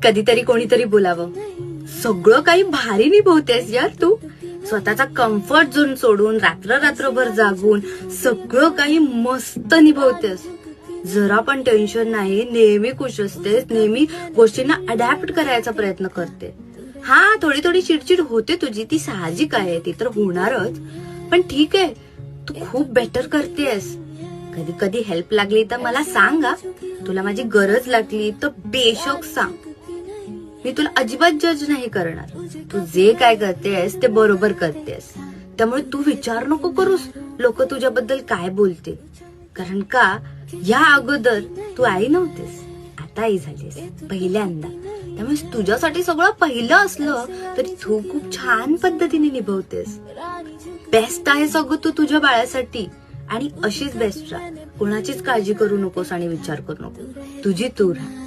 कधीतरी कोणीतरी बोलावं, सगळं काही भारी निभवतेस यार तू. स्वतःचा कम्फर्ट झोन सोडून रात्रभर जागून सगळं काही मस्त निभवतेस. जरा पण टेन्शन नाही, नेहमी खुश असतेस, नेहमी गोष्टींना अडॅप्ट करायचा प्रयत्न करते. हा, थोडी चिडचिड होते तुझी, ती साहजिक आहे, ती तर होणारच. पण ठीक आहे, तू खूप बेटर करतेस. कधी कधी हेल्प लागली तर मला सांग. तुला माझी गरज लागली तर बेशक सांग. मी तुला अजिबात जज नाही करणार. तू जे काय करतेस ते बरोबर करतेस. त्यामुळे तू विचार नको करूस लोक तुझ्याबद्दल काय बोलते. कारण का, या अगोदर तू आई नव्हतीस, आता आई झालीस पहिल्यांदा. त्यामुळे तुझ्यासाठी सगळं पहिलं असलं तरी तू खूप छान पद्धतीने निभवतेस. बेस्ट आहेस अगं तू तुझ्या बाळासाठी. आणि अशीच बेस्ट राहा. कोणाचीच काळजी करू नकोस आणि विचार करू नको. तुझी तू राहा.